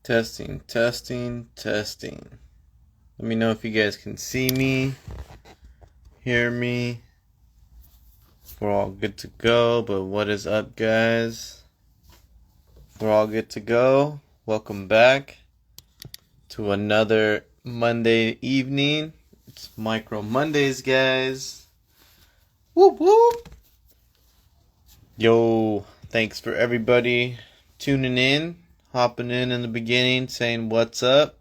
Testing, testing, testing. Let me know if you guys can see me, hear me. We're all good to go, but what is up, guys? We're all good to go. Welcome back to another Monday evening. It's Micro Mondays, guys. Whoop, whoop. Yo, thanks for everybody tuning in, hopping in the beginning, saying what's up.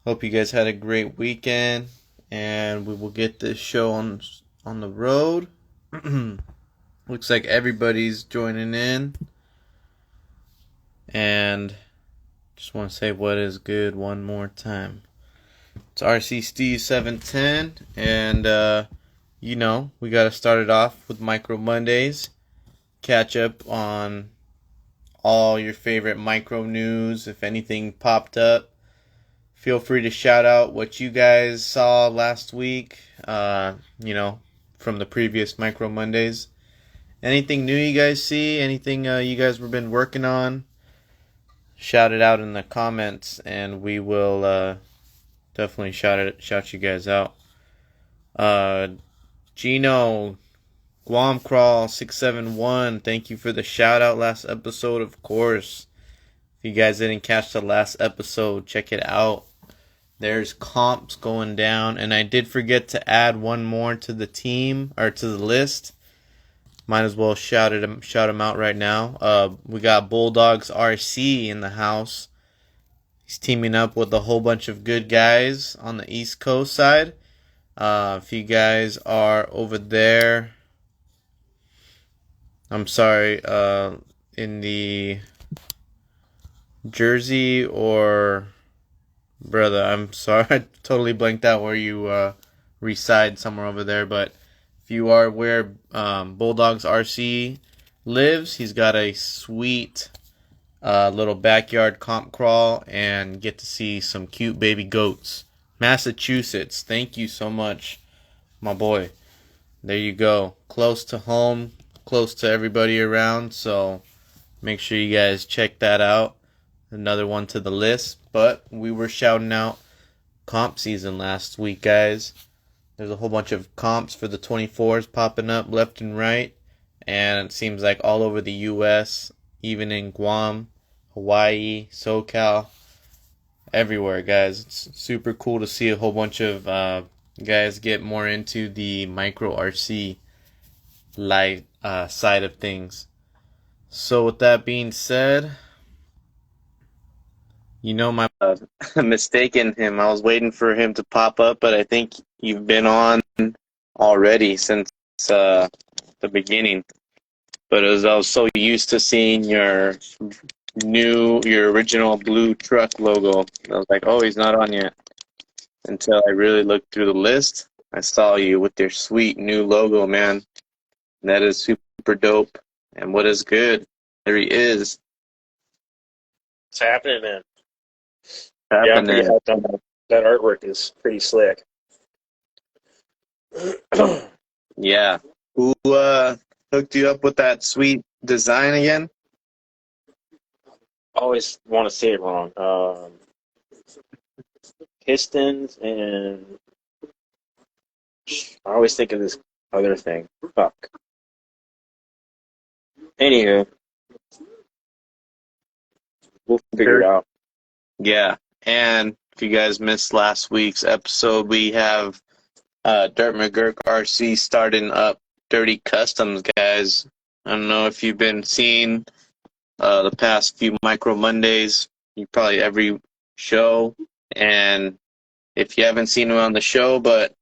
Hope you guys had a great weekend, and we will get this show on the road. Looks like everybody's joining in, and just want to say what is good one more time. It's RC Steve 710, and we got to start it off with Micro Mondays. Catch up on all your favorite micro news. If anything popped up, feel free to shout out what you guys saw last week, from the previous Micro Mondays. Anything new you guys see, anything you guys have been working on, shout it out in the comments, and we will definitely shout you guys out. Gino, Guam Crawl 671, thank you for the shout out last episode, of course. If you guys didn't catch the last episode, check it out. There's comps going down, and I did forget to add one more to the team, or to the list. Might as well shout him out right now. We got Bulldogs RC in the house. He's teaming up with a whole bunch of good guys on the East Coast side. If you guys are over there, I'm sorry, in the Jersey or, brother, I'm sorry, I totally blanked out where you reside, somewhere over there, but if you are where Bulldogs RC lives, he's got a sweet little backyard comp crawl and get to see some cute baby goats. Massachusetts, thank you so much, my boy. There you go. Close to home, close to everybody around, so make sure you guys check that out. Another one to the list, but we were shouting out comp season last week, guys. There's a whole bunch of comps for the 24s popping up left and right, and it seems like all over the U.S., even in Guam, Hawaii, SoCal, everywhere, guys. It's super cool to see a whole bunch of guys get more into the Micro RC light side of things. So with that being said, my mistaken him. I was waiting for him to pop up, but I think you've been on already since the beginning. But I was so used to seeing your original blue truck logo, I was like, oh, he's not on yet. Until I really looked through the list, I saw you with your sweet new logo, man. That is super dope. And what is good? There he is. What's happening, man? Yeah, that artwork is pretty slick. Yeah. Who hooked you up with that sweet design again? I always want to say it wrong. Pistons and I always think of this other thing. Fuck. Anywho, we'll figure it out. Yeah. And if you guys missed last week's episode, we have Durt RC starting up Dirty Customs, guys. I don't know if you've been seeing the past few Micro Mondays, probably every show. And if you haven't seen him on the show, but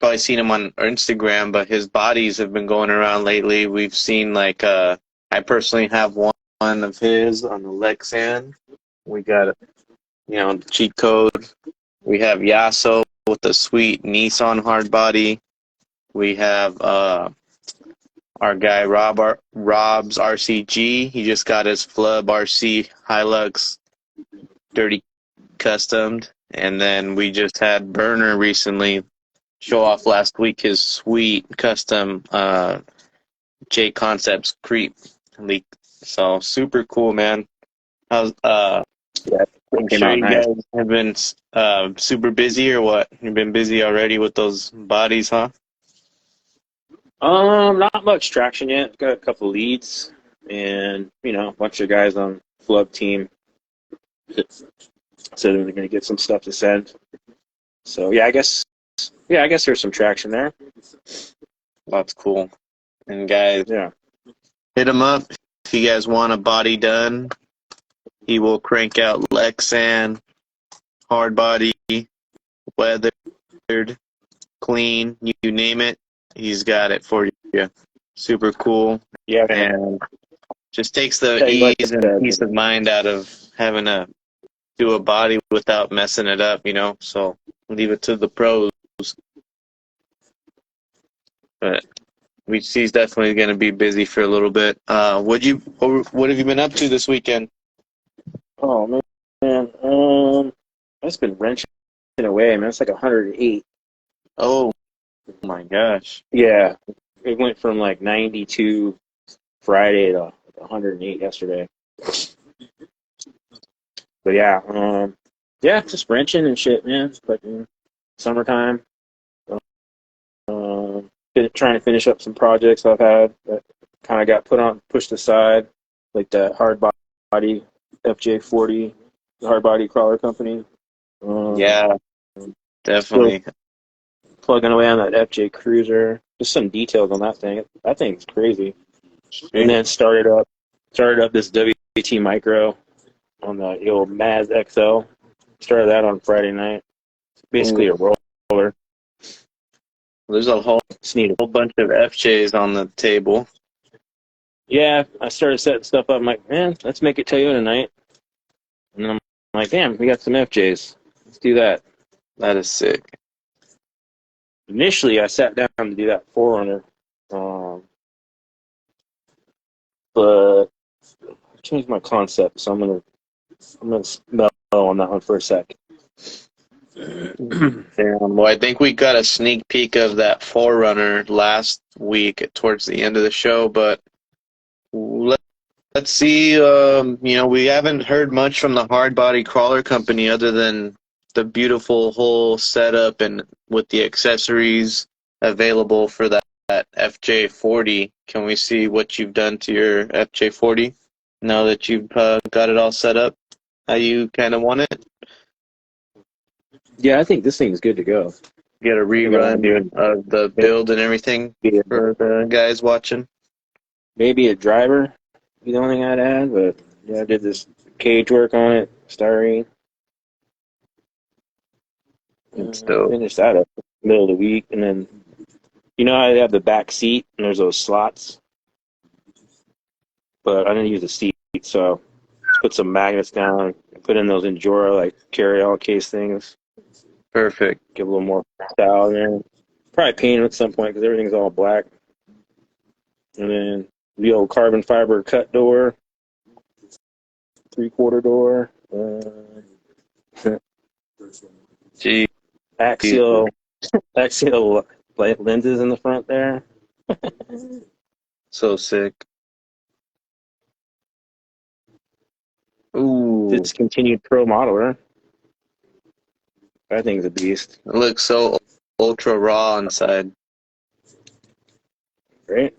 probably seen him on Instagram, but his bodies have been going around lately. We've seen, I personally have one of his on the Lexan. We got the cheat code. We have Yasso with the sweet Nissan hard body. We have our guy Rob's RCG. He just got his Flub RC Hilux Dirty Customed. And then we just had Burner recently show off last week his sweet custom J Concepts Creep leak. So super cool, man. How's Yeah, I'm it came sure out you nice. guys have been super busy or what? You've been busy already with those bodies, huh? Not much traction yet. Got a couple leads, and a bunch of guys on Flub team said they're gonna get some stuff to send. So I guess there's some traction there. That's cool. And guys, Yeah. hit him up if you guys want a body done. He will crank out Lexan, hard body, weathered, clean, you name it. He's got it for you. Super cool. Yeah, man. And just takes the Yeah, like I ease and said, peace of mind out of having to do a body without messing it up, So leave it to the pros. But he's definitely going to be busy for a little bit. What have you been up to this weekend? oh man, that's been wrenching away, man. It's like 108. Oh my gosh. Yeah, it went from like 92 Friday to 108 yesterday. But yeah, just wrenching and shit, man. But summertime, been trying to finish up some projects I've had that kind of got pushed aside, like that hard body FJ40, the hard body crawler company. Yeah, Still definitely. plugging away on that FJ Cruiser. Just some details on that thing. That thing's crazy. And then started up this WT Micro on the old Maz XL. Started that on Friday night. It's basically a roller. There's a whole Just need bunch of FJs on the table. Yeah, I started setting stuff up. I'm like, man, let's make it Toyota night. And then I'm like, damn, we got some FJs. Let's do that. That is sick. Initially, I sat down to do that Forerunner, but I changed my concept, so I'm gonna smell on that one for a sec. Damn. Well, I think we got a sneak peek of that Forerunner last week towards the end of the show, but let's see. We haven't heard much from the hard body crawler company other than the beautiful whole setup and with the accessories available for that FJ40. Can we see what you've done to your FJ40 now that you've got it all set up? How you kind of want it? Yeah, I think this thing's good to go. Get a rerun of the build and everything for the guys watching. Maybe a driver, be the only thing I'd add, but yeah, I did this cage work on it, styrene. Finished that up middle of the week, and then I have the back seat and there's those slots, but I didn't use the seat, so just put some magnets down, put in those Endura like carry-all case things. Perfect. Give a little more style there. Probably paint it at some point because everything's all black. And then the old carbon fiber cut door, 3/4 door. Gee. Axial lenses in the front there. So sick. Ooh. Discontinued pro modeler. That thing's a beast. It looks so ultra raw inside. Right?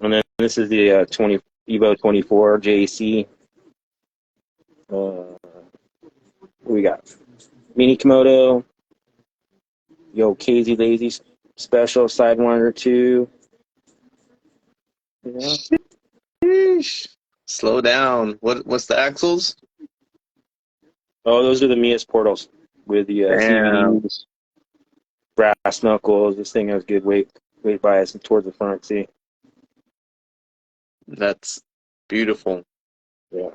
And then this is the Evo 24 JAC. What we got? Mini Komodo. Yo, KZ Lazy Special Sidewinder 2. Sheesh. Slow down. What's the axles? Oh, those are the Mias portals with the CVDs, brass knuckles. This thing has good weight bias towards the front. See? That's beautiful. Yeah.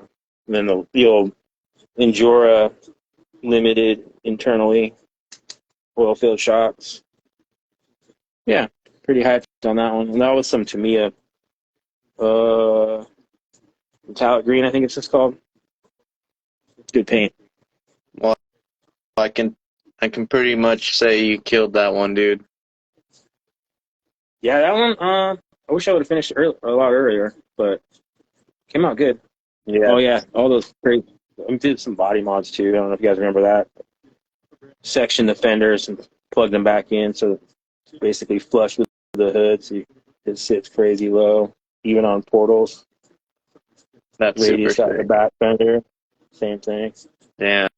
And then the old Endura limited internally oil filled shocks. Yeah, pretty hyped on that one. And that was some Tamiya metallic green, I think it's just called. Good paint. Well, I can pretty much say you killed that one, dude. Yeah, that one. I wish I would have finished a lot earlier, but came out good. Yeah. Oh yeah, all those crazy. I did some body mods too. I don't know if you guys remember that. Section the fenders and plug them back in, so it's basically flush with the hood, so it sits crazy low, even on portals. That's super Radius out the sick. back fender, same thing. Yeah.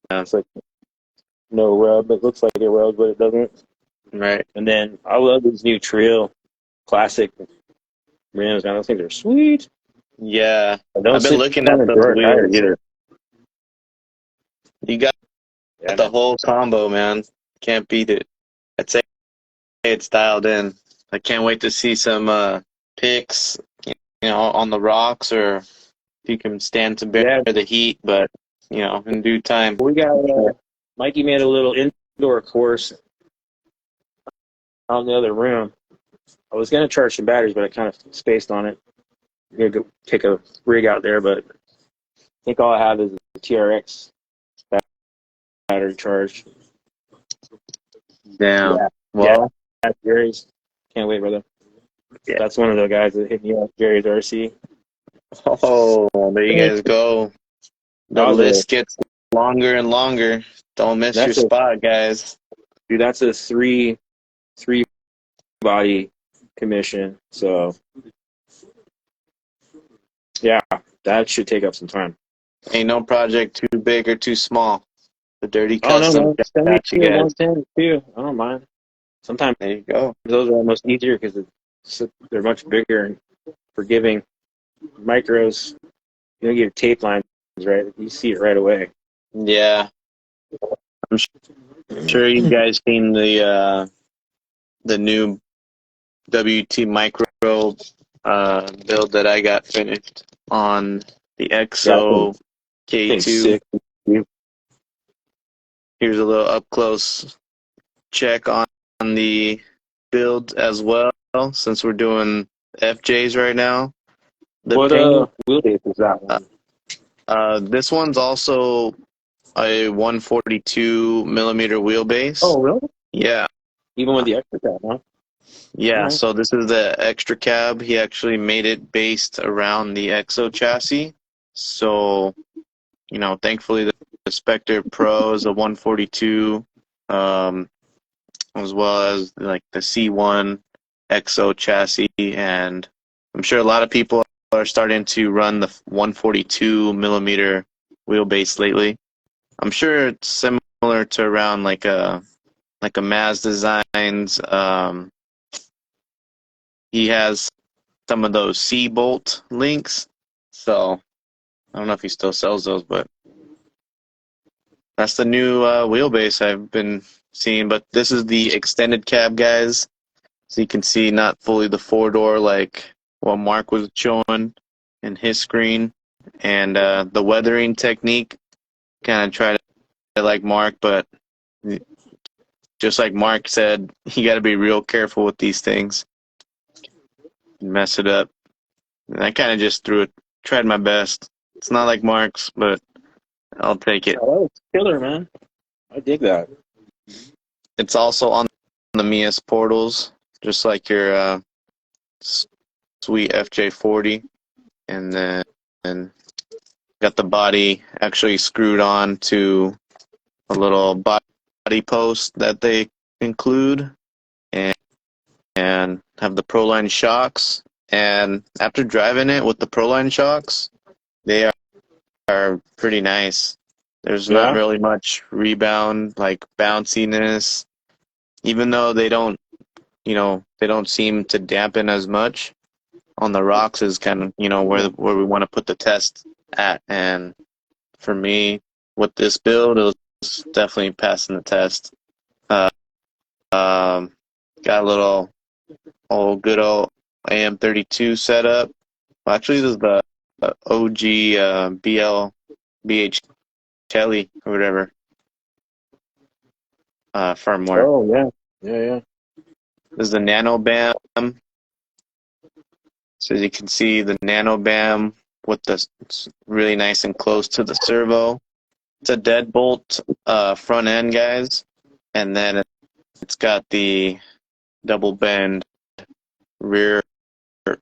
It's like no rub. It looks like it rubs, but it doesn't. Right. And then I love these new Trail Classic rims. Man, those things are sweet. Yeah. I don't I've been sit looking on at the those Durt tires wheels. either. You got Yeah, the man. whole combo, man. Can't beat it. I'd say it's dialed in. I can't wait to see some pics, on the rocks, or if you can stand to bear Yeah, the heat, but in due time. we got Sure. Mikey made a little indoor course out in the other room. I was gonna charge some batteries, but I kind of spaced on it. I'm gonna go take a rig out there, but I think all I have is the TRX battery charge. Damn. Yeah, yeah, Well, that's Jerry's. Can't wait, brother. yeah. That's one of the guys that hit me up, Jerry's RC. Oh, there you guys go. The That was a list gets longer and longer. Don't miss your that's a spot, guys. dude. That's a three body commission. So yeah, that should take up some time. Ain't no project too big or too small. The Dirty Oh no, Custom man. Send me got you to guys. 110 too. I don't mind. Sometimes There you go. those are almost easier because they're much bigger and forgiving. Micros, you don't get tape lines, right? You see it right away. Yeah, I'm sure you guys seen the new WT Micro build that I got finished on the Yeah, Exo I think K2. sick. Here's a little up close check on the build as well, since we're doing FJs right now. The What paint, wheelbase is that uh, one? this one's also a 142 millimeter wheelbase. Oh, really? Yeah, Even with the extra cab, huh? All yeah. right. So this is the extra cab. He actually made it based around the Exo chassis. So, thankfully the Spectre Pro is a 142, um, as well as like the C1 Exo chassis, and I'm sure a lot of people are starting to run the 142 millimeter wheelbase lately. I'm sure it's similar to around like a Maz Designs. He has some of those C-bolt links, so I don't know if he still sells those, but that's the new wheelbase I've been seeing. But this is the extended cab, guys. So you can see not fully the four-door like what Mark was showing in his screen. And the weathering technique, kind of try to like Mark, but just like Mark said, you got to be real careful with these things. Mess it up. And I kind of just tried my best. It's not like Mark's, but I'll take it. Oh, it's killer, man. I dig that. It's also on the Mias portals, just like your sweet FJ40. And then got the body actually screwed on to a little body post that they include, and have the Proline shocks. And after driving it with the Proline shocks, they are pretty nice. There's not Yeah. really much rebound, like bounciness, even though they don't seem to dampen as much on the rocks is kind of, where we want to put the test at. And for me, with this build, it was definitely passing the test. Uh, got a little good old AM32 setup. Well, actually, this is the OG BH Kelly or whatever firmware. Oh, yeah. Yeah, yeah. This is the Nano Bam. So as you can see, the Nano Bam with it's really nice and close to the servo. It's a deadbolt front end, guys, and then it's got the double bend rear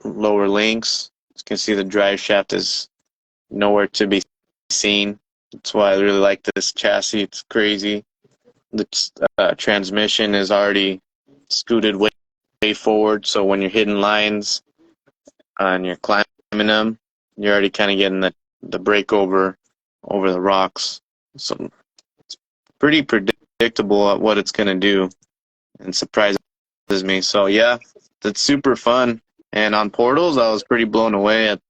lower links. You can see the drive shaft is nowhere to be seen. That's why I really like this chassis. It's crazy. The transmission is already scooted way forward, so when you're hitting lines and you're climbing them, you're already kind of getting the breakover over the rocks. So it's pretty predictable at what it's going to do and surprises me. So yeah, that's super fun. And on portals, I was pretty blown away at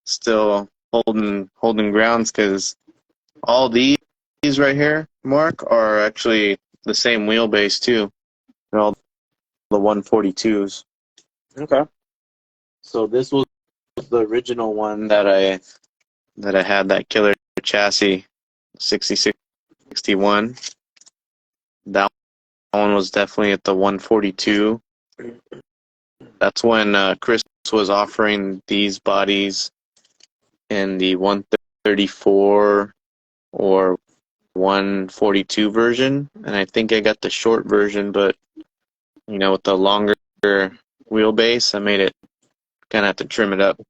still holding grounds because all these right here, Mark, are actually the same wheelbase too. They're all the 142s. Okay. So this was the original one that I had, that killer chassis, 6061. That one was definitely at the 142. That's when Chris was offering these bodies in the 134 or 142 version, and I think I got the short version, but with the longer wheelbase, I made it kind of have to trim it up.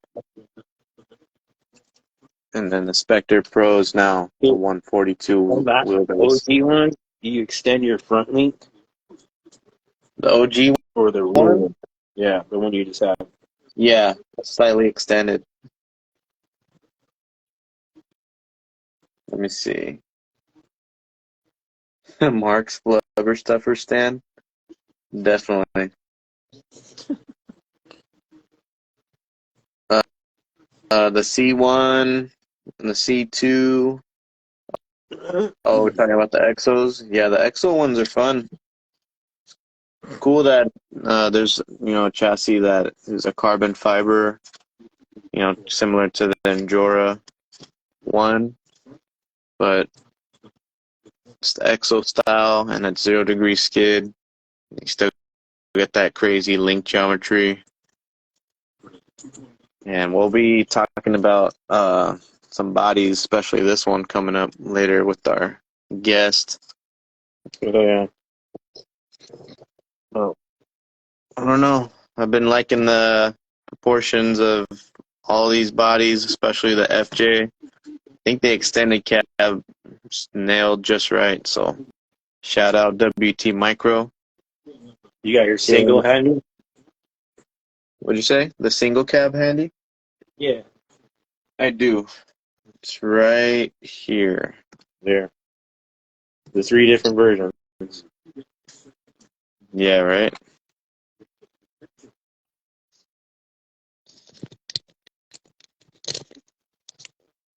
And then the Spectre Pros now, the 142 wheelbase. OG one, do you extend your front link? The OG or the rear one? Yeah, the one you just had. Yeah, slightly extended. Let me see. Mark's Flubber Stuffer stand? Definitely. The C1 and the C2. Oh, we're talking about the Exos? Yeah, the Exo ones are fun. Cool that there's, a chassis that is a carbon fiber, similar to the Endura one, but it's the Exo style and it's 0-degree skid. You still get that crazy link geometry. And we'll be talking about some bodies, especially this one coming up later with our guest. Oh, yeah. Oh, I don't know. I've been liking the proportions of all these bodies, especially the FJ. I think the extended cab nailed just right. So shout out WT Micro. You got your single handy? What'd you say? The single cab handy? Yeah. I do. It's right here. There. The 3 different versions. Yeah, right?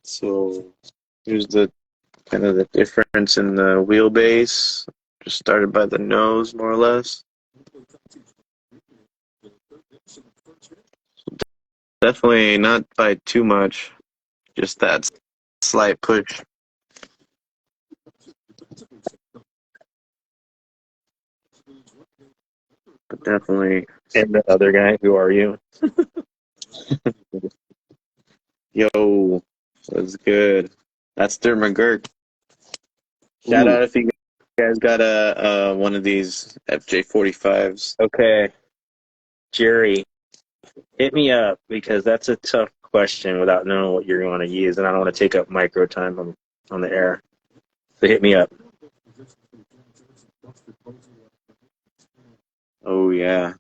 So here's the kind of the difference in the wheelbase. Just started by the nose, more or less. Definitely not by too much. Just that slight push. But definitely. And the other guy, who are you? Yo, what's good? That's Durt McGurk. Shout out if you guys got a one of these FJ45s. Okay. Jerry, hit me up, because that's a tough question without knowing what you're going to use, and I don't want to take up micro time on the air. So hit me up. Oh yeah.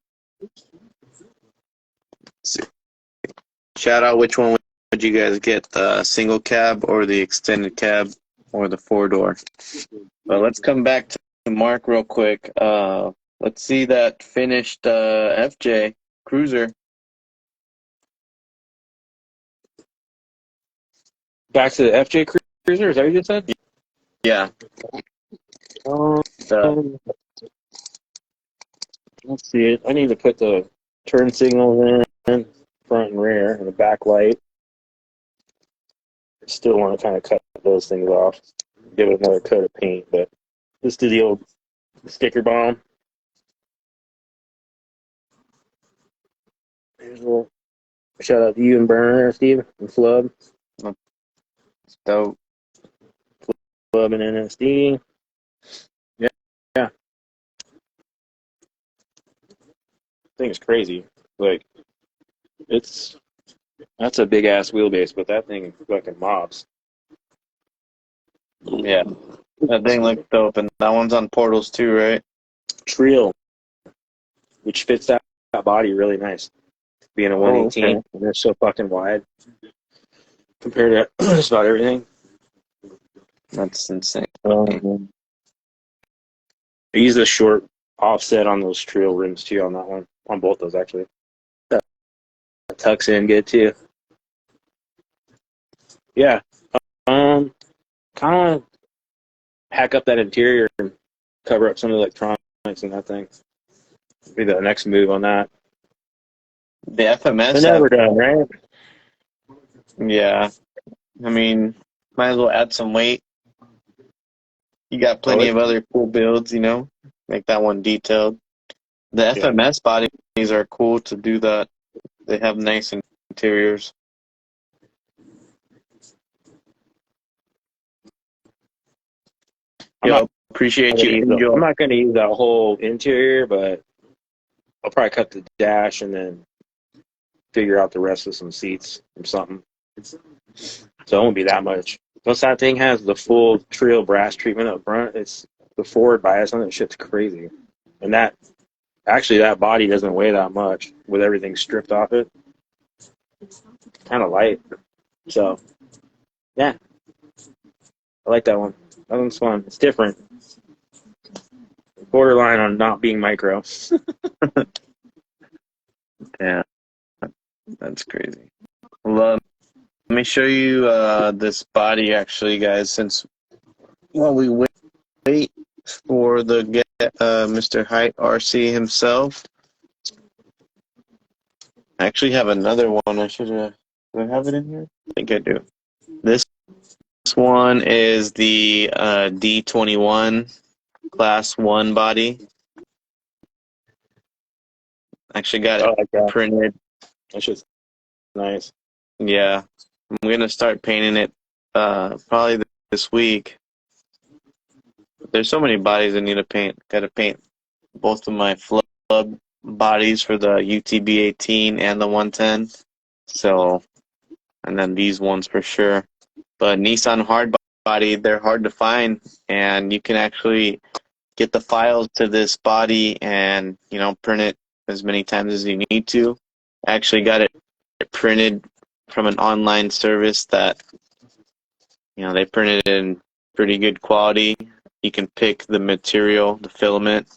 Shout out, which one would you guys get, the single cab or the extended cab or the 4-door? But let's come back to Mark real quick. Let's see that finished FJ Cruiser. Back to the FJ Cruiser, is that what you said? Yeah. Let's see it. I need to put the turn signals in, front and rear, and the back light. Still want to kind of cut those things off, give it another coat of paint, but let's do the old sticker bomb. Here's a little shout out to you and Burner, Steve, and Flub. Dope. Flub and NSD. Yeah. I think it's crazy. Like, it's That's a big ass wheelbase, but that thing fucking mobs. Yeah, that thing looks dope, and that one's on portals too, right? Trio, which fits that body really nice. Being a 118, okay. and they're so fucking wide compared to just about everything. That's insane. I use a short offset on those Trio rims too on that one, on both those actually. That tucks in good too. Yeah, kind of hack up that interior and cover up some of the electronics in that thing. Be the next move on that. The FMS They're never done, right? yeah. I mean, might as well add some weight. You got plenty of other cool builds, you know, make that one detailed. The FMS bodies are cool to do that. They have nice interiors. Appreciate you, Angel. I'm not going to use that whole interior, but I'll probably cut the dash and then figure out the rest of some seats or something. So it won't be that much. Once that thing has the full Trio brass treatment up front, it's the forward bias on that shit's crazy. And that body doesn't weigh that much with everything stripped off it. Kind of light. So, yeah. I like that one. That one's fun. It's different. Borderline on not being micro. Yeah, that's crazy. Well, let me show you this body, actually, guys. Since while we wait for the Mr. Hyght RC himself, I actually have another one. I should have. Do I have it in here? I think I do. This one is the D21 Class 1 body. Actually got it printed. That's just nice. Yeah. I'm going to start painting it probably this week. There's so many bodies I need to paint. Got to paint both of my flub bodies for the UTB 18 and the 110. So, and then these ones for sure. But Nissan hard body, they're hard to find, and you can actually get the files to this body and, you know, print it as many times as you need to. I actually got it printed from an online service that, you know, they printed it in pretty good quality. You can pick the material, the filament.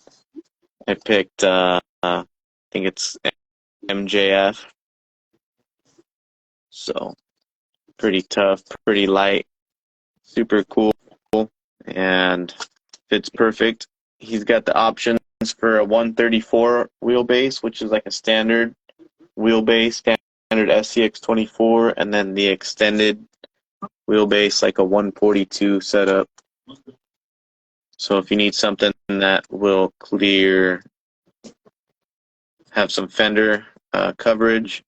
I picked, I think it's MJF. So, pretty tough, pretty light, super cool, and fits perfect. He's got the options for a 134 wheelbase, which is like a standard wheelbase, standard scx24, and then the extended wheelbase, like a 142 setup. So if you need something that will clear, have some fender coverage,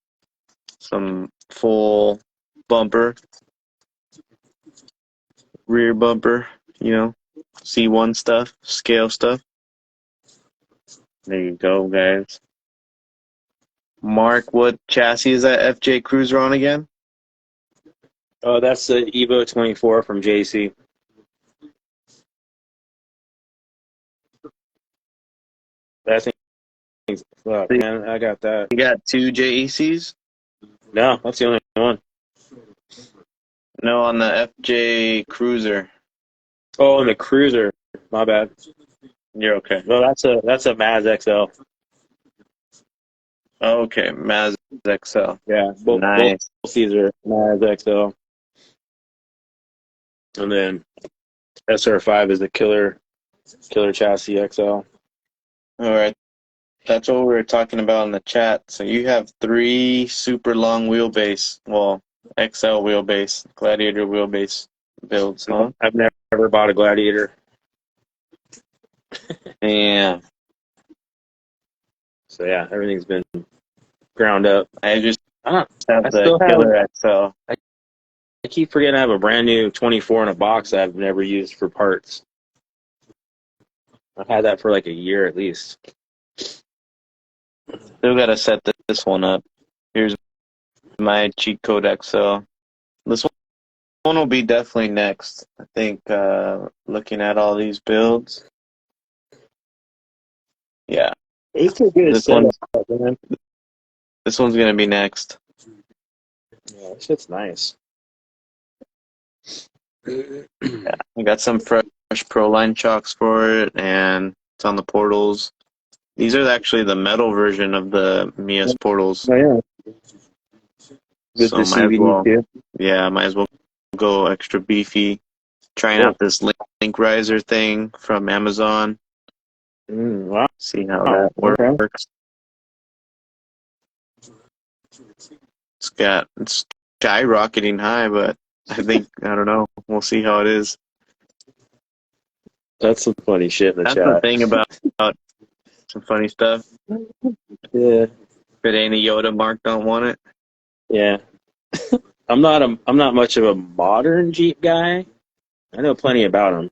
some full bumper, rear bumper, you know, C1 stuff, scale stuff. There you go, guys. Mark, what chassis is that FJ Cruiser on again? Oh, that's the Evo 24 from JC. That thing's fuck, man. I got that. You got two JECs? No, that's the only one. No, on the FJ Cruiser. Oh, and the Cruiser. My bad. You're okay. No, that's a Maz XL. Okay, Maz XL. Yeah, Nice. both these are Maz XL. And then SR5 is the killer chassis XL. All right. That's what we were talking about in the chat. So you have 3 super long wheelbase, well, XL wheelbase, Gladiator wheelbase builds, huh? I've never bought a Gladiator. Yeah. So yeah, everything's been ground up. I just have I the killer XL. I keep forgetting I have a brand new 24 in a box that I've never used for parts. I've had that for like a year at least. Still got to set this one up. Here's my cheat code Exo. This one will be definitely next. I think looking at all these builds. Yeah. It's a good This setup, one's man. this one's gonna be next. Yeah, this shit's nice. Yeah. I got some fresh Pro Line chocks for it, and it's on the portals. These are actually the metal version of the Mia's portals. Oh yeah. With So the CVD too. might as well go extra beefy. Trying Cool. out this link riser thing from Amazon. Wow. See how that Okay. works. It's skyrocketing high, but I don't know. We'll see how it is. That's some funny shit in the That's chat. the thing about some funny stuff. Yeah. If it ain't a Yoda, Mark don't want it. Yeah. I'm not much of a modern Jeep guy. I know plenty about them.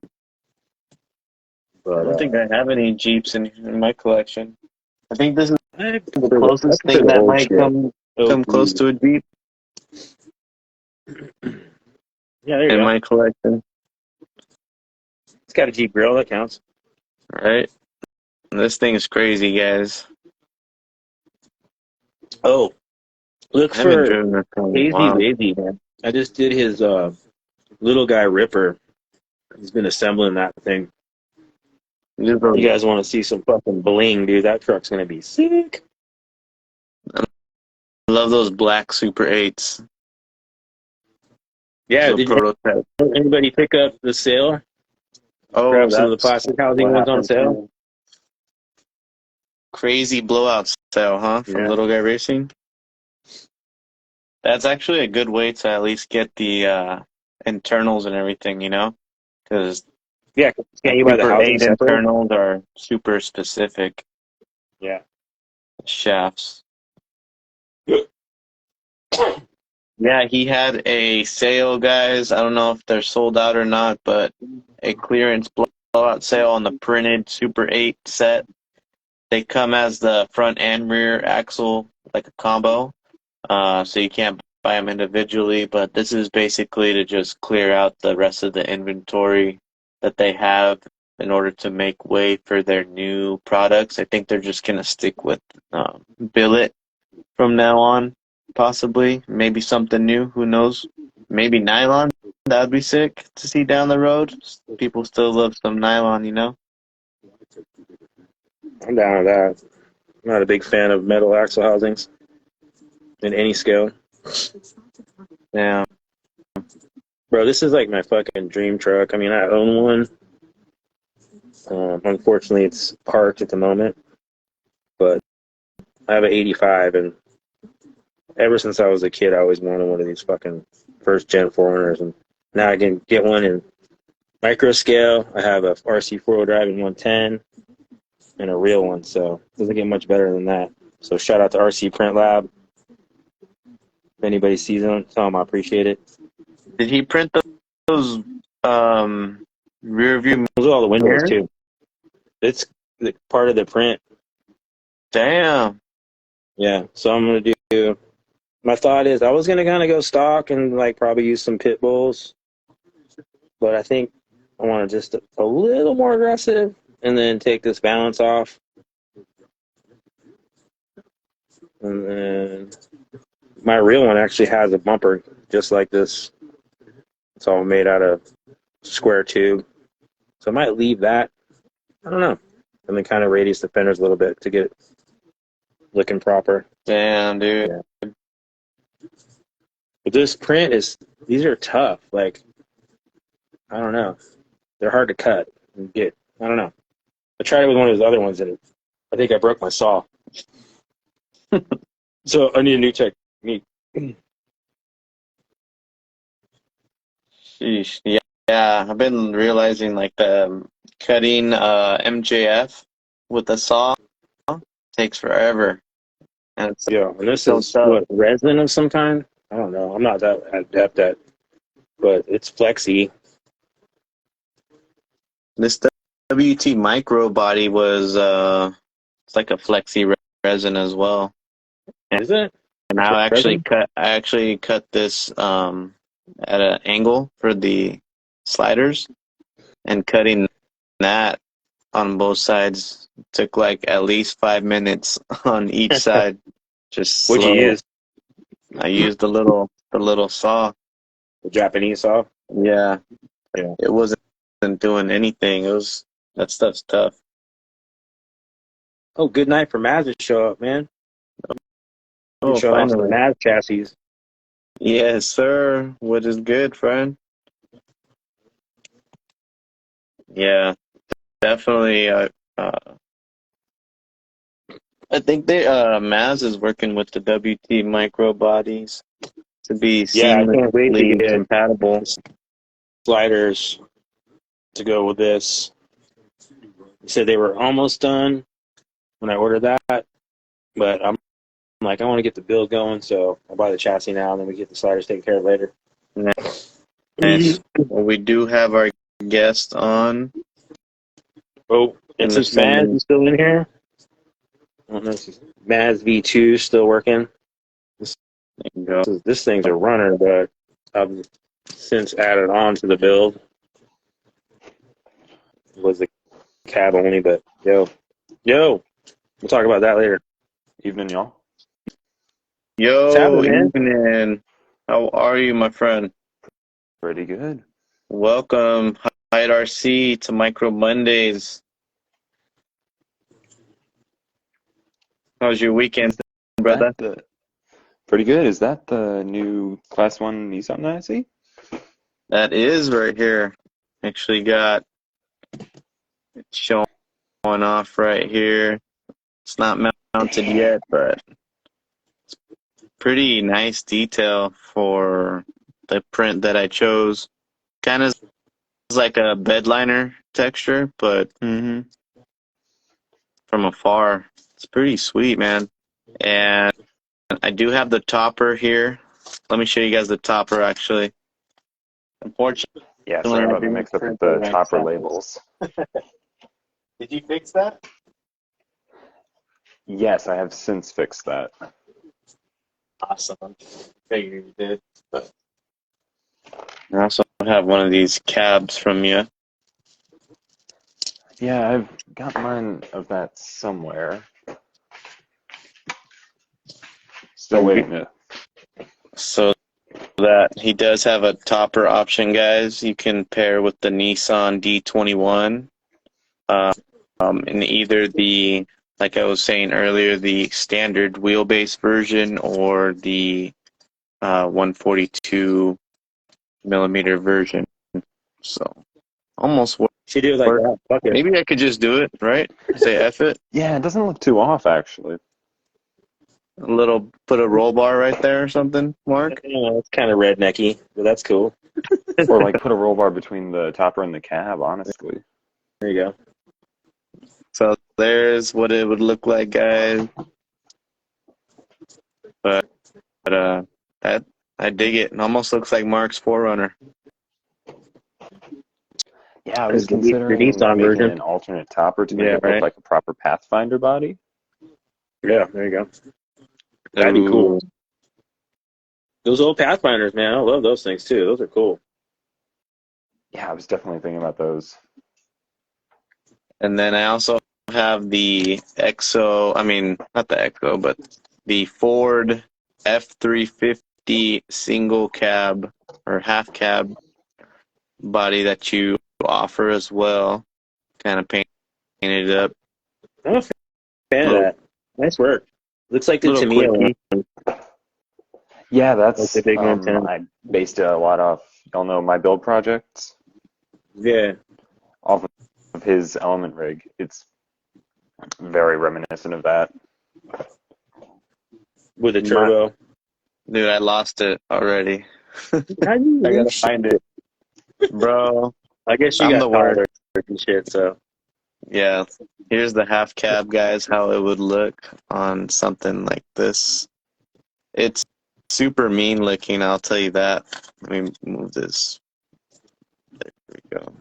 But I don't think I have any Jeeps in my collection. I think this is I the prefer closest thing the that old might shit. come close to a Jeep Yeah, there you in go. my collection. It's got a Jeep grill, that counts. Right? This thing is crazy, guys. Oh, look I haven't for driven this in a Hazy while. Lazy, man. I just did his little guy Ripper. He's been assembling that thing. You guys want to see some fucking bling, dude? That truck's gonna be sick. I love those black Super 8s. Yeah, The did prototype. anybody pick up the sale? Oh, Grab some of the that's plastic housing what ones on happened sale? too. Crazy blowout sale, huh? From Yeah. Little Guy Racing. That's actually a good way to at least get the internals and everything, you know? Because Yeah, the can't you buy the Super housing 8 separate? internals are super specific Yeah. shafts. Yeah, he had a sale, guys. I don't know if they're sold out or not, but a clearance blowout sale on the printed Super 8 set. They come as the front and rear axle, like a combo. So you can't buy them individually, but this is basically to just clear out the rest of the inventory that they have in order to make way for their new products. I think they're just going to stick with billet from now on, possibly. Maybe something new, who knows? Maybe nylon. That would be sick to see down the road. People still love some nylon, you know? I'm down with that. I'm not a big fan of metal axle housings in any scale. Yeah. Bro, this is like my fucking dream truck. I mean, I own one. Unfortunately, it's parked at the moment. But I have an 85, and ever since I was a kid, I always wanted one of these fucking first gen 400s. And now I can get one in micro scale. I have a RC 4-wheel drive in 110 and a real one. So it doesn't get much better than that. So shout out to RC Print Lab. If anybody sees them, tell them I appreciate it. Did he print those rear view Those are all the windows, mirrors? too. It's part of the print. Damn. Yeah, so I'm going to do... My thought is I was going to kind of go stock and like probably use some pit bulls. But I think I want to just a little more aggressive and then take this balance off. And then my real one actually has a bumper just like this. It's all made out of square tube. So I might leave that. I don't know. And then kind of radius the fenders a little bit to get it looking proper. Damn, dude. Yeah. But this print these are tough. Like, I don't know. They're hard to cut and get. I don't know. I tried it with one of those other ones and I think I broke my saw. So I need a new technique. Sheesh. Yeah, I've been realizing like the cutting MJF with the saw takes forever. And it's Yeah, and this so is tough. what, resin of some kind? I don't know. I'm not that adept at, but it's flexy. This WT micro body was it's like a flexi resin as well. Is it? And I actually cut this at an angle for the sliders, and cutting that on both sides took like at least 5 minutes on each side. Just What'd you slow. use? I used the little saw. The Japanese saw? Yeah. Yeah. It wasn't doing anything. That stuff's tough. Oh, good night for Maz to show up, man. You're Oh, showing off some finally. Maz chassis. Yes, sir. What is good, friend? Yeah, definitely. I think Maz is working with the WT micro bodies to be Yeah, I can't wait to seamlessly get compatible. sliders to go with this. They said they were almost done when I ordered that, but I'm like, I want to get the build going, so I'll buy the chassis now, and then we get the sliders taken care of later. Nice. Well, we do have our guest on. Oh, and since Maz is still in here, I don't know if Maz V2 still working. This thing's a runner, but I've since added on to the build. It was the cab only, but yo, we'll talk about that later. Evening, y'all. Yo, happening, man? evening. How are you, my friend? Pretty good. Welcome, Hyght RC, to Micro Mondays. How was your weekend, brother? Pretty good. Is that the new Class 1 Nissan that I see? That is right here. Actually got it showing off right here. It's not mounted yet, but it's pretty nice detail for the print that I chose. Kind of like a bed liner texture, but from afar, it's pretty sweet, man. And I do have the topper here. Let me show you guys the topper, actually. Unfortunately, Yeah, sorry about the mix-up with the topper labels. Did you fix that? Yes, I have since fixed that. Awesome. Figured you did. But I also have one of these cabs from you. Yeah, I've got mine of that somewhere. Still waiting to... So that he does have a topper option, guys. You can pair with the Nissan D21. In either the, like I was saying earlier, the standard wheelbase version or the 142 millimeter version. So almost Should do it like that. Fuck it. Maybe I could just do it, right? Say F it. Yeah, it doesn't look too off, actually. Put a roll bar right there or something, Mark. Yeah, it's kind of rednecky, but that's cool. Or like put a roll bar between the topper and the cab, honestly. There you go. So there's what it would look like, guys. But that I dig it. It almost looks like Mark's Forerunner. Yeah, I was The considering Nissan making version. an alternate topper to make Yeah, it look right. like a proper Pathfinder body. Yeah, there you go. That'd be cool. Those old Pathfinders, man, I love those things too. Those are cool. Yeah, I was definitely thinking about those. And then I also have the Exo, I mean, not the Exo, but the Ford F350 single cab or half cab body that you offer as well. Kind of painted it up. I'm a fan of that. Nice work. Looks like the Tamiya one. Yeah, that's Like the big 110. I based it a lot off, y'all know my build projects, Yeah. off of his element rig. It's very reminiscent of that. With a turbo. Dude, I lost it already. How do you I gotta lose find it. Bro, I guess you I'm got the worst. powder and shit, so. Yeah, here's the half cab, guys, how it would look on something like this. It's super mean looking, I'll tell you that. Let me move this. There we go.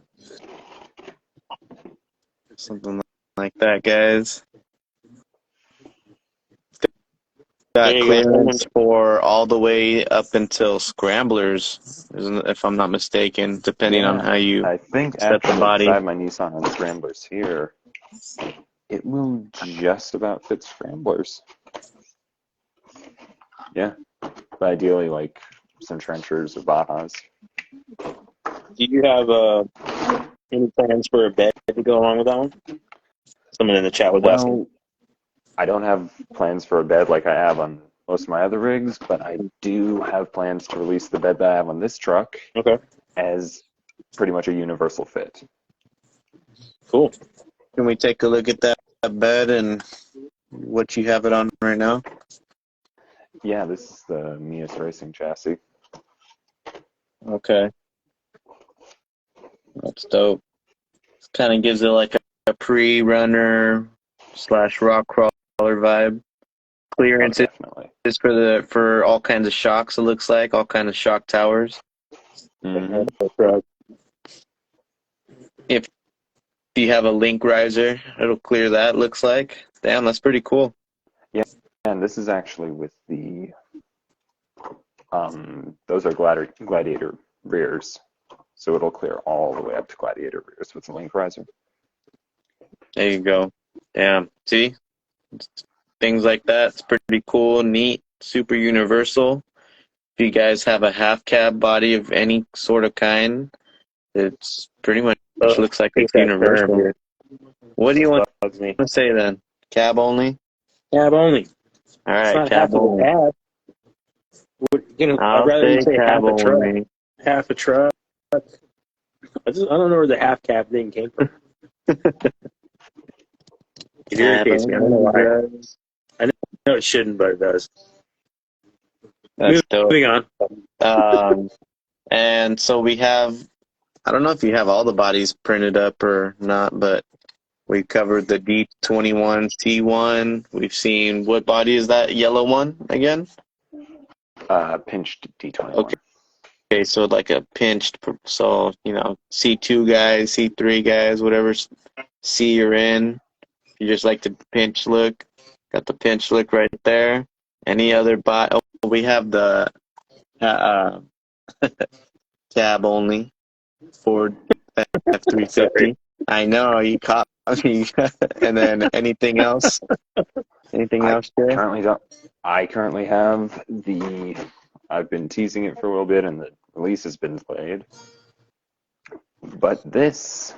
Something like that, guys. It's got There you go. clearance for all the way up until scramblers, if I'm not mistaken, depending on how you I think set the actually, because I body. have my Nissan on scramblers here, it will just about fit scramblers. Yeah, but ideally like some trenchers or Bajas. Do you have any plans for a bed to go along with that one? Someone in the chat was asking. Well, I don't have plans for a bed like I have on most of my other rigs, but I do have plans to release the bed that I have on this truck Okay, as pretty much a universal fit. cool. Can we take a look at that bed and what you have it on right now? Yeah, this is the Mias Racing chassis. Okay, that's dope. Kind of gives it like a pre-runner / rock crawler vibe. Clearance Oh, definitely. is for all kinds of shocks. It looks like all kinds of shock towers. Mm-hmm. If you have a link riser, it'll clear that. Looks like. Damn, that's pretty cool. Yeah, and this is actually with the those are gladiator rears, so it'll clear all the way up to gladiator rears with the link riser. There you go. Damn. See? Things like that. It's pretty cool, neat, super universal. If you guys have a half cab body of any sort of kind, it's pretty much looks like it's universal. What do you want to say then? Cab only? Cab only. All It's right, not cab half of a only. cab. I'd I'll rather you say cab half a truck. only. Half a truck. I don't know where the half cab thing came from. It irritates me. I don't know why. I know it shouldn't, but it does. That's dope. Moving on. And so we have, I don't know if you have all the bodies printed up or not, but we covered the D21 C1. We've seen, what body is that yellow one again? Pinched D21. Okay, so like a pinched, so, C2 guys, C3 guys, whatever C you're in. You just like the pinch look. Got the pinch look right there. Any other body? Oh, we have the cab only Ford F350. I know, you caught me. And then anything else? Anything else, Jay? I currently have I've been teasing it for a little bit, and the release has been delayed. But this,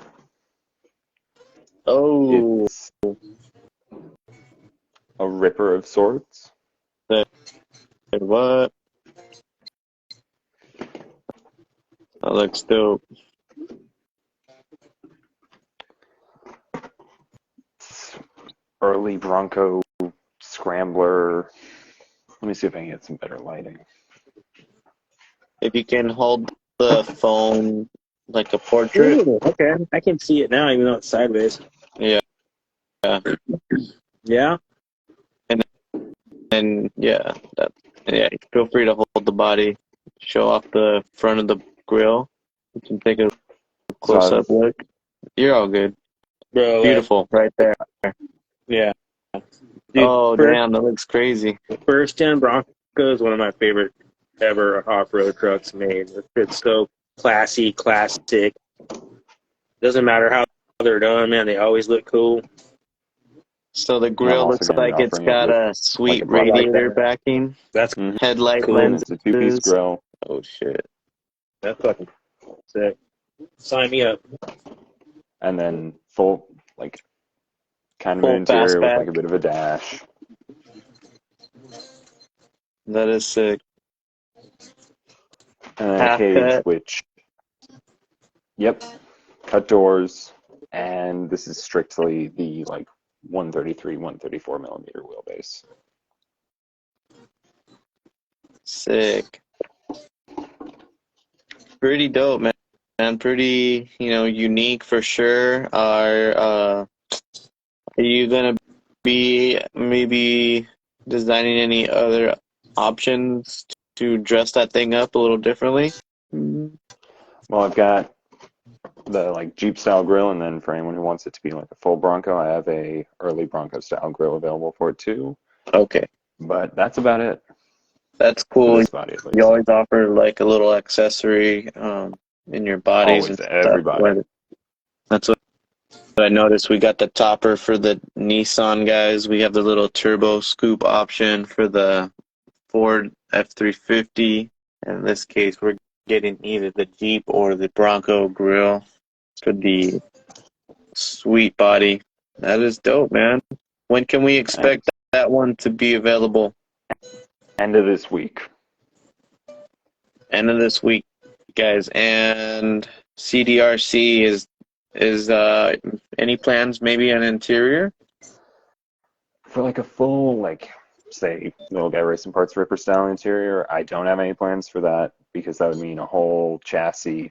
it's a ripper of sorts. What? That looks dope. Early Bronco Scrambler. Let me see if I can get some better lighting. If you can hold the phone like a portrait. Ooh, okay, I can see it now, even though it's sideways. Yeah. Yeah. And yeah, feel free to hold the body, show off the front of the grill. You can take a close-up look. You're all good. Bro, Beautiful, right there. Yeah. Dude, damn, that looks crazy. The first gen Bronco is one of my favorite ever off-road trucks made. It's so classy, classic. Doesn't matter how they're done, man. They always look cool. So the grill looks like it's got a sweet radiator backing. That's headlight cool. lenses. It's a two-piece grill. Oh shit. That's fucking sick. Sign me up. And then full, kind of an interior with a bit of a dash. That is sick. And then a cage, which, cut doors. And this is strictly the 133, 134 millimeter wheelbase. Sick. Pretty dope, man. And pretty, unique for sure. Are you gonna be maybe designing any other options to dress that thing up a little differently? Well, I've got the Jeep style grill, and then for anyone who wants it to be like a full Bronco, I have a early Bronco style grill available for it too. Okay. But that's about it That's for cool. this body, at You least. always offer like a little accessory in your bodies Always, and stuff. everybody. That's what I noticed. We got the topper for the Nissan guys. We have the little turbo scoop option for the Ford F350. In this case, we're getting either the Jeep or the Bronco grill for the sweet body. That is dope, man. When can we expect that one to be available? End of this week. End of this week, guys. And CDRC is any plans maybe an interior? For like a full, like, say, little guy racing parts ripper style interior, I don't have any plans for that because that would mean a whole chassis.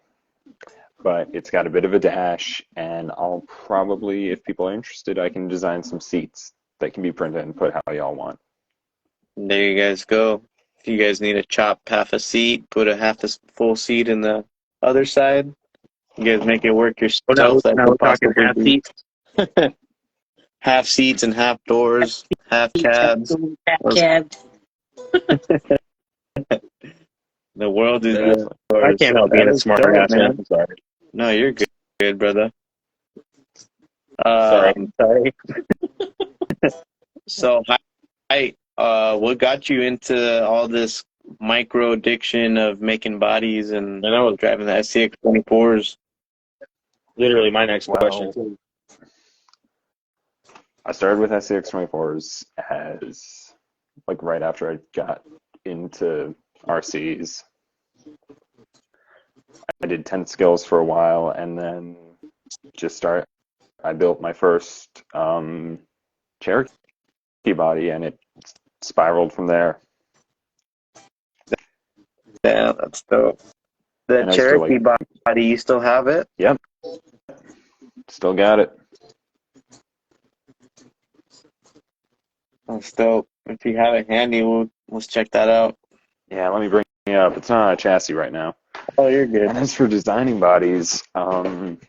But it's got a bit of a dash, and I'll probably, if people are interested, I can design some seats that can be printed and put how y'all want. There you guys go. If you guys need to chop half a seat, put a half a full seat in the other side. You guys make it work yourself. That Now could we're talking possibly half be seats. half seats and half doors, half cabs. Cab. The world is Seriously. I yours. can't help That being a is smart dope, ass, man. man. I'm sorry. No, you're good, brother. Sorry. Sorry. So, what got you into all this micro addiction of making bodies and And that was driving the scx24s? literally my next Well, question. I started with scx24s as, like, right after I got into RCs. I did 10 skills for a while, and then I built my first Cherokee body, and it spiraled from there. Yeah, that's dope. The And I was still Cherokee like, body, you still have it? yep, still got it. That's dope. If you have it handy, let's check that out. Yeah, let me bring it up. It's not on a chassis right now. Oh, you're good. And as for designing bodies, grill's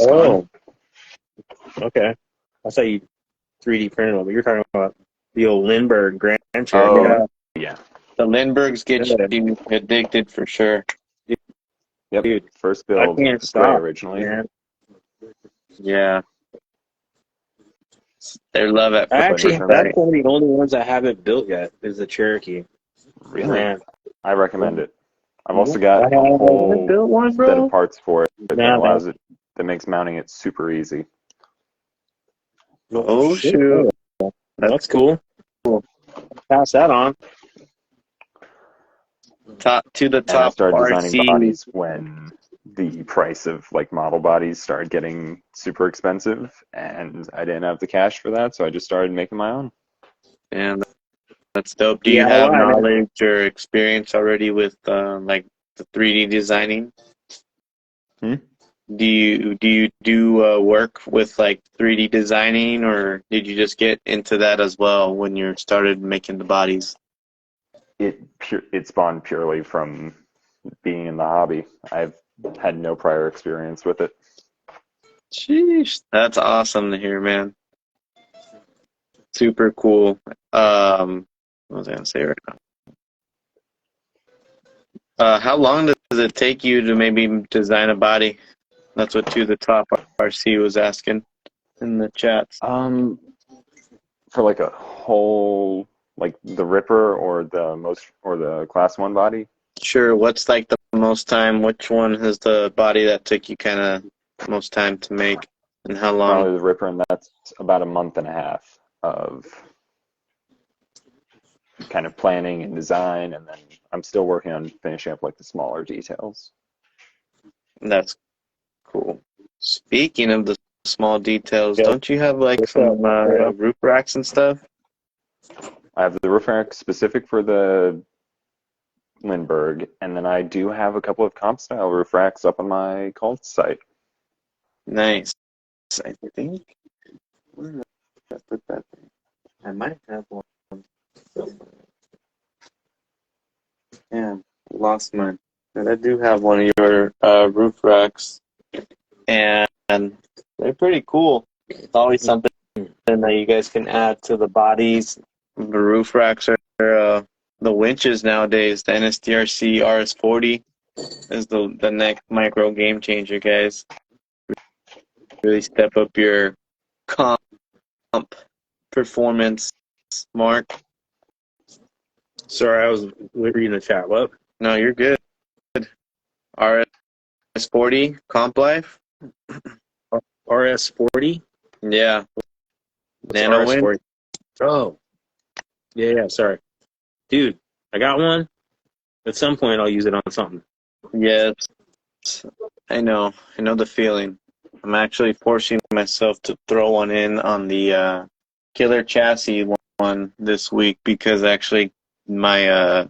gone. Okay. I saw you 3D printed one, but you're talking about the old Lindbergh Grand Cherokee. Oh, yeah. The Lindberghs get Yeah. you addicted for sure. Yep. Dude, First I build, can't gray stop, originally. man. Yeah. Their love at I first actually, Return that's me. one of the only ones I haven't built yet is the Cherokee. Really? Man. I recommend it. I've also got I a haven't whole built one, set of bro. parts for it that Nah, allows it, that makes mounting it super easy. Oh, shoot. That's cool. Pass that on. Top to the And I top started designing RC. bodies when the price of, like, model bodies started getting super expensive, and I didn't have the cash for that, so I just started making my own. And that's dope. Do you have knowledge or experience already with like the 3D designing? Hmm? Do you do work with like 3D designing, or did you just get into that as well when you started making the bodies? It spawned purely from being in the hobby. I've had no prior experience with it. Sheesh, that's awesome to hear, man. Super cool. What was I gonna say right now? How long does it take you to maybe design a body? That's what To the Top RC was asking in the chats. For like a whole, like the Ripper or the Class 1 body, Sure. What's like the most time? Which one has the body that took you kind of most time to make, and how long? probably the Ripper, and that's about a month and a half of kind of planning and design, and then I'm still working on finishing up like the smaller details. That's cool. Speaking of the small details, don't you have like some roof racks and stuff? I have the roof rack specific for the Lindbergh, and then I do have a couple of comp style roof racks up on my cult site. Nice. I think. Where did I put that thing? I might have one. Yeah, lost mine. But I do have one of your roof racks, and they're pretty cool. It's always something And that you guys can add to the bodies. The roof racks are the winches nowadays. The NSDRC RS40 is the next micro game changer, guys. Really step up your comp performance, Mark. Sorry, I was reading the chat. What? No, you're good. RS40 comp life. RS40? Yeah. What's Nano RS40? Win. Oh. Yeah, sorry. Dude, I got one. At some point, I'll use it on something. Yes. I know the feeling. I'm actually forcing myself to throw one in on the killer chassis one this week because actually my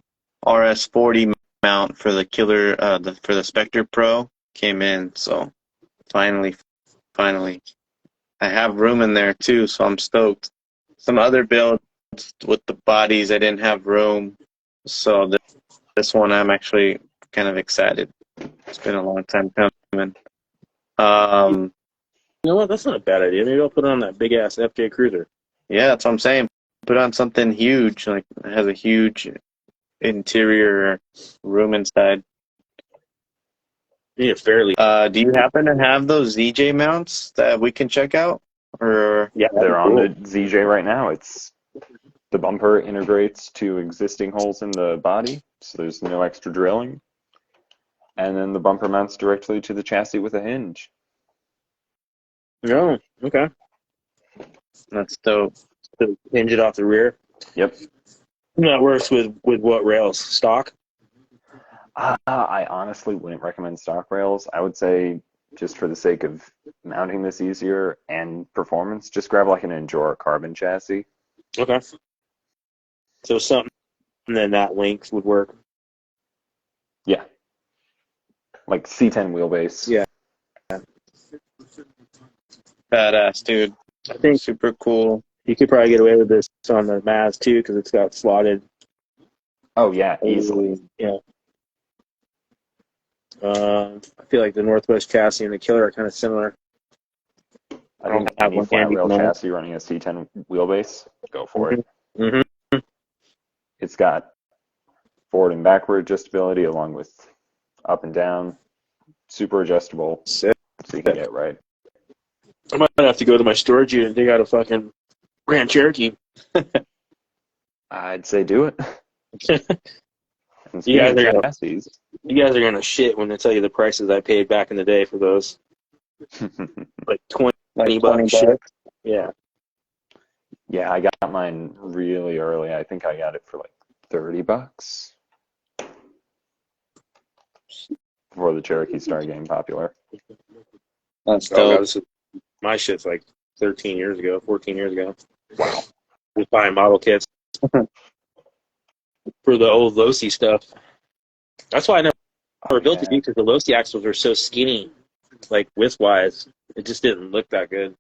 RS40 mount for the killer for the Spectre Pro came in. So finally, I have room in there too. So I'm stoked. Some other builds with the bodies I didn't have room. So this one I'm actually kind of excited. It's been a long time coming. You know what? That's not a bad idea. Maybe I'll put it on that big-ass FJ Cruiser. Yeah, that's what I'm saying. Put on something huge, like it has a huge interior room inside. Yeah, fairly. Do you happen to have those ZJ mounts that we can check out? Or Yeah, They're on cool. the ZJ right now. It's the bumper integrates to existing holes in the body, so there's no extra drilling. And then the bumper mounts directly to the chassis with a hinge. Oh, okay. that's dope. So hinge it off the rear. Yep. And that works with what rails? Stock? I honestly wouldn't recommend stock rails. I would say, just for the sake of mounting this easier and performance, just grab like an Endura carbon chassis. Okay. So something then that length would work. Yeah. Like C10 wheelbase. Yeah. Badass, dude. I think Super cool. you could probably get away with this on the Maz too because it's got slotted. Oh, yeah, easily. Yeah. I feel like the Northwest chassis and the Killer are kind of similar. I think have any one flat handy rail moment. chassis running a C10 wheelbase, go for it. Mm-hmm. It's got forward and backward adjustability along with up and down, super adjustable, Sick. so you can get right. I might have to go to my storage unit and dig out a fucking Grand Cherokee. I'd say do it. And You guys speaking are of gonna, chassis, you guys are gonna shit when they tell you the prices I paid back in the day for those. Like 20 Like bucks. 20 Shit. bucks. Yeah. yeah, I got mine really early. I think I got it for like $30 before the Cherokee started getting popular. That's Oh, God, dope. my shit's like 13 years ago, 14 years ago. Wow. Just buying model kits for the old Losi stuff. That's why I never built it because the Losi axles are so skinny, like width-wise. It just didn't look that good.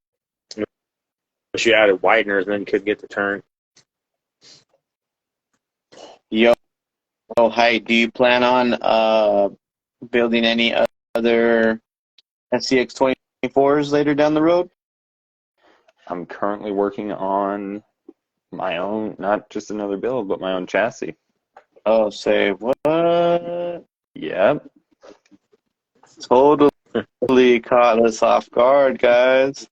Unless you added wideners, and then you couldn't get the turn. Yo, Hyght, do you plan on building any other scx24s later down the road? I'm currently working on my own, not just another build, but my own chassis. Oh, say what? Yep. Totally caught us off guard, guys.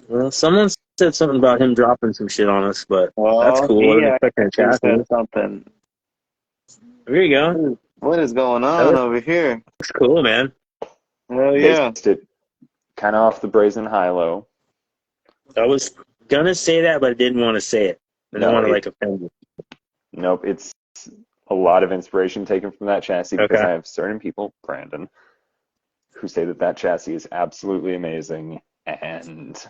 Well, someone said something about him dropping some shit on us, but Well, that's cool. I he wasn't expecting a actually chassis. said something. There you go. What is going on over here? That's cool, man. Hell yeah. Based it kind of off the brazen high-low. I was gonna say that, but I didn't want to say it. I didn't want to like offend you. Nope, it's a lot of inspiration taken from that chassis because I have certain people, Brandon, who say that that chassis is absolutely amazing, and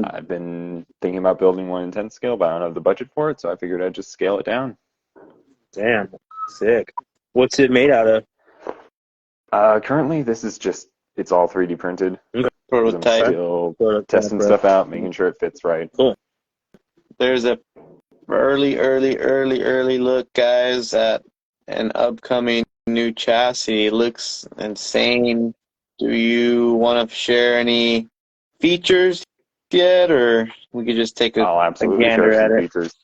I've been thinking about building one in 10 scale, but I don't have the budget for it, so I figured I'd just scale it down. Damn, sick. What's it made out of? Currently, this is just, it's all 3D printed. Prototype. I'm still testing stuff out, making sure it fits right. Cool. There's a early look, guys, at an upcoming new chassis. It looks insane. Do you want to share any features yet, or we could just take I'll a absolutely show gander some at it? features.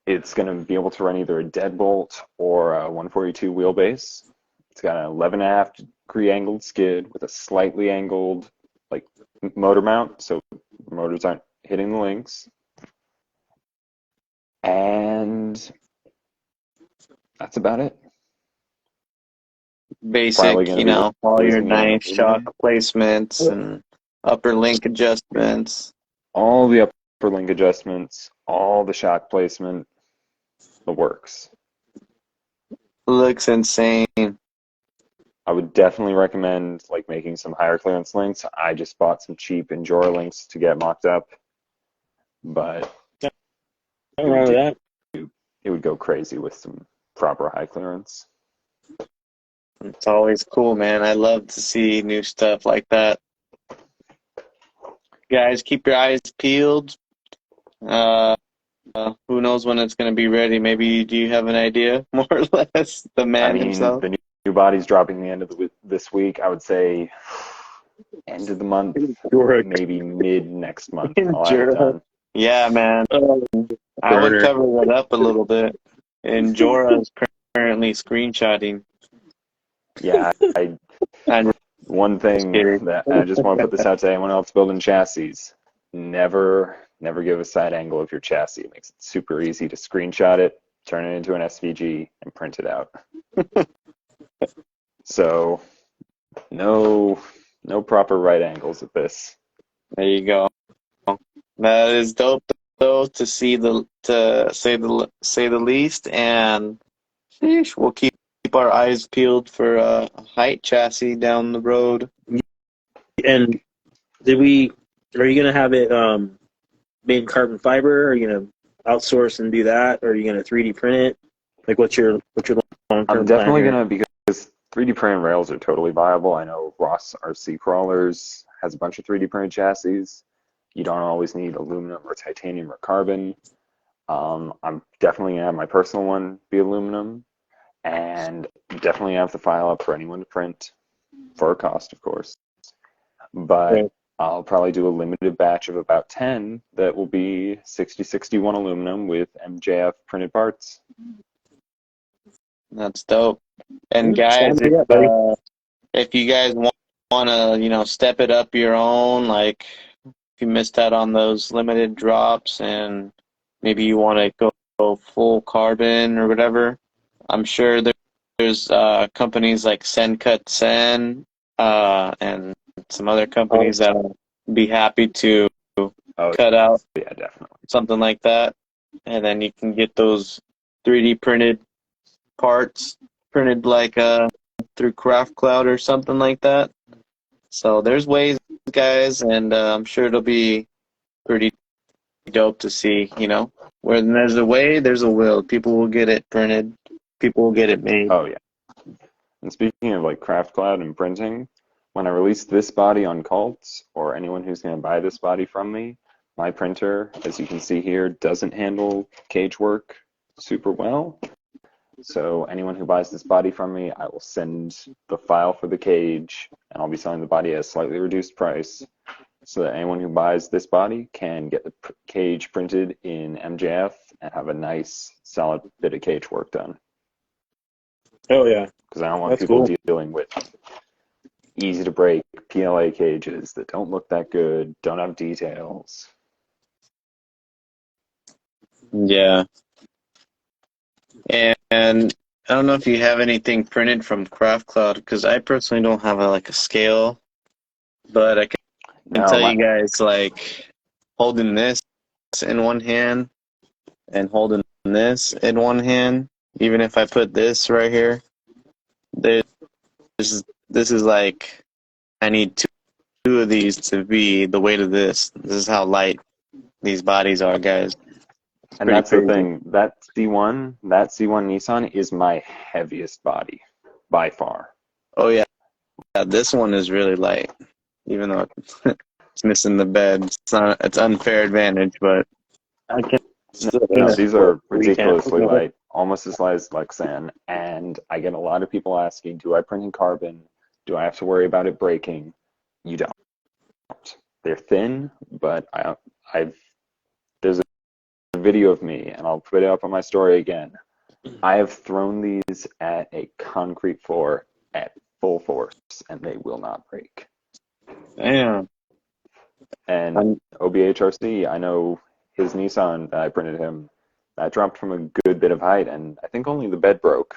It's going to be able to run either a deadbolt or a 142 wheelbase. It's got an 11.5-degree angled skid with a slightly angled like motor mount, so motors aren't hitting the links. And that's about it. Basic, Probably going to be all your releasing nice shock placements and upper link adjustments. all the upper link adjustments, all the shock placement, the works. Looks insane. I would definitely recommend like making some higher clearance links. I just bought some cheap Endura links to get mocked up, but Nothing wrong with that. it would go crazy with some proper high clearance. It's always cool, man. I love to see new stuff like that. Guys, keep your eyes peeled. Who knows when it's going to be ready? Maybe do you have an idea, more or less? The man himself. The new body's dropping the end of this week. I would say end of the month, maybe mid next month. I'll have it done. Yeah, man. I would cover that up a little bit. And Jorah is currently screenshotting. Yeah, one thing that I just want to put this out to anyone else building chassis: never give a side angle of your chassis. It makes it super easy to screenshot it, turn it into an SVG, and print it out. So, no proper right angles at this. There you go. That is dope, though, to say the least. And sheesh, we'll keep our eyes peeled for a Hyght chassis down the road. And are you gonna have it made in carbon fiber? Or are you gonna outsource and do that, or are you gonna 3D print it? Like, what's your long-term plan? I'm definitely gonna, because 3D printed rails are totally viable. I know Ross RC Crawlers has a bunch of 3D printed chassis. You don't always need aluminum or titanium or carbon. I'm definitely gonna have my personal one be aluminum, and definitely have the file up for anyone to print for a cost, of course. But I'll probably do a limited batch of about 10 that will be 6061 aluminum with MJF printed parts. That's dope. And guys, if you guys want to, step it up your own, like if you missed out on those limited drops and maybe you want to go full carbon or whatever, I'm sure there's companies like Cut Sen and some other companies that will be happy to cut out definitely something like that, and then you can get those 3D printed parts printed like through Craft Cloud or something like that. So there's ways, guys, and I'm sure it'll be pretty dope to see. Where there's a way, there's a will. People will get it printed. People will get it made. Oh yeah. And speaking of like Craft Cloud and printing, when I release this body on Cults, or anyone who's going to buy this body from me, my printer, as you can see here, doesn't handle cage work super well. So anyone who buys this body from me, I will send the file for the cage, and I'll be selling the body at a slightly reduced price, so that anyone who buys this body can get the cage printed in MJF and have a nice, solid bit of cage work done. Oh yeah. Because I don't want people dealing with easy to break PLA cages that don't look that good, don't have details. Yeah. And I don't know if you have anything printed from Craft Cloud, because I personally don't have a scale, but I can tell you guys, like, holding this in one hand and holding this in one hand, even if I put this right here, this is like, I need two of these to be the weight of this. This is how light these bodies are, guys. And that's the thing. That C1 Nissan is my heaviest body by far. Oh yeah, this one is really light, even though it's missing the bed. It's unfair advantage, but I can. No, these are ridiculously light, almost as light as Lexan. And I get a lot of people asking, do I print in carbon? Do I have to worry about it breaking? You don't. they're thin, but there's a video of me, and I'll put it up on my story again. I have thrown these at a concrete floor at full force, and they will not break. Damn. And OBHRC, I know his Nissan that I printed him, that dropped from a good bit of height, and I think only the bed broke.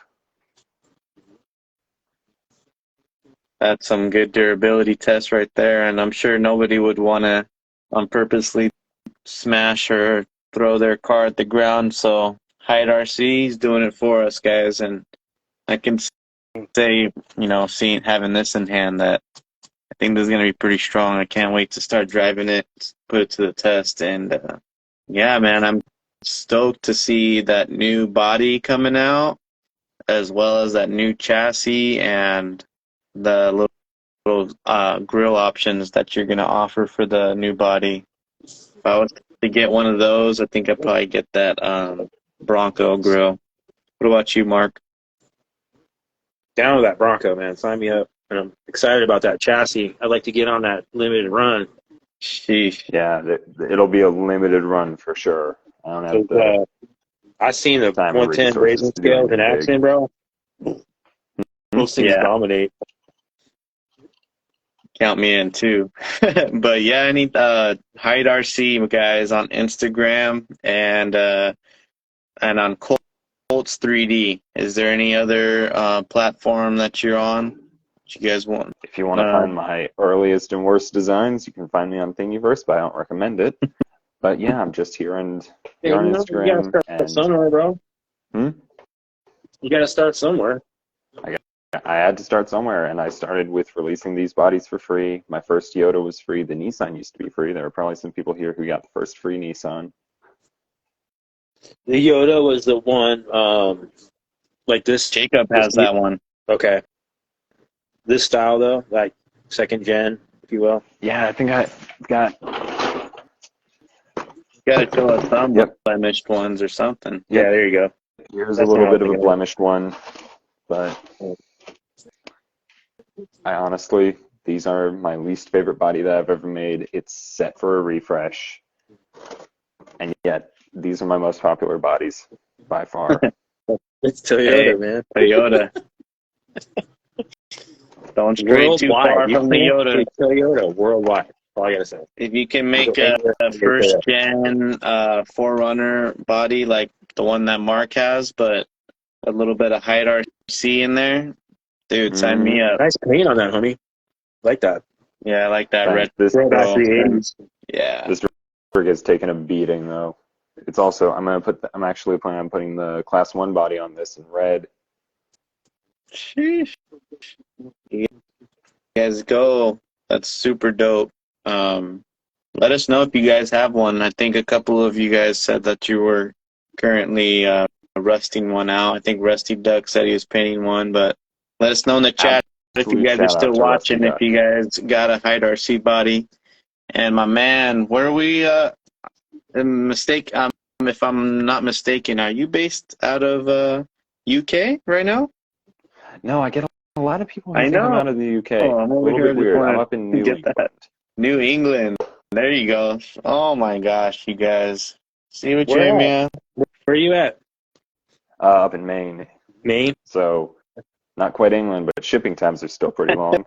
That's some good durability test right there, and I'm sure nobody would want to purposely smash or throw their car at the ground. So Hyght RC is doing it for us, guys, and I can say, having this in hand, that I think this is going to be pretty strong. I can't wait to start driving it, put it to the test, and yeah, man, I'm stoked to see that new body coming out, as well as that new chassis and the little grill options that you're going to offer for the new body. If I was to get one of those, I think I'd probably get that Bronco grill. What about you, Mark? Down with that Bronco, man. Sign me up. And I'm excited about that chassis. I'd like to get on that limited run. Sheesh. Yeah, it'll be a limited run for sure. I don't have the I seen the time 110 raising scales in action, bro. Those things dominate. Count me in too. But yeah, I need Hyght RC guys on Instagram and on Colts 3D. Is there any other platform that you're on that you guys want? If you want to find my earliest and worst designs, you can find me on Thingiverse, but I don't recommend it. But yeah, I'm just here on Instagram. You gotta start somewhere, bro. You gotta start somewhere. I had to start somewhere, and I started with releasing these bodies for free. My first Toyota was free. The Nissan used to be free. There are probably some people here who got the first free Nissan. The Yoda was the one, like this. Jacob has that one. Okay. This style, though, like second gen, if you will. Yeah, I think I got... Got to show us some blemished ones or something. Yep. Yeah, there you go. Here's a little bit of a blemished one, but I honestly, these are my least favorite body that I've ever made. It's set for a refresh, and yet these are my most popular bodies by far. It's Toyota, man. Toyota. Don't stray too far from the Yoda. Toyota worldwide. All I gotta say. If you can make a first gen 4Runner body like the one that Mark has, but a little bit of Hyght RC in there, dude, sign me up. Nice paint on that, homie. Like that. Yeah, I like that red. This back to the 80s. Yeah. This rig has taken a beating though. It's also I'm actually planning on putting the Class 1 body on this in red. Sheesh. You guys go. That's super dope. Let us know if you guys have one. I think a couple of you guys said that you were currently rusting one out. I think Rusty Duck said he was painting one, but let us know in the chat if you guys are still watching, if you guys got a Hyght RC body. And my man, where are we? If I'm not mistaken, are you based out of UK right now? No, I get a lot of people who I think know. I'm out of the UK. Oh, I'm a over little here bit weird. I'm up in New get England. that. New England. There you go. Oh my gosh, you guys. See what you're in, man. Where are you at? Up in Maine. Maine? So, not quite England, but shipping times are still pretty long.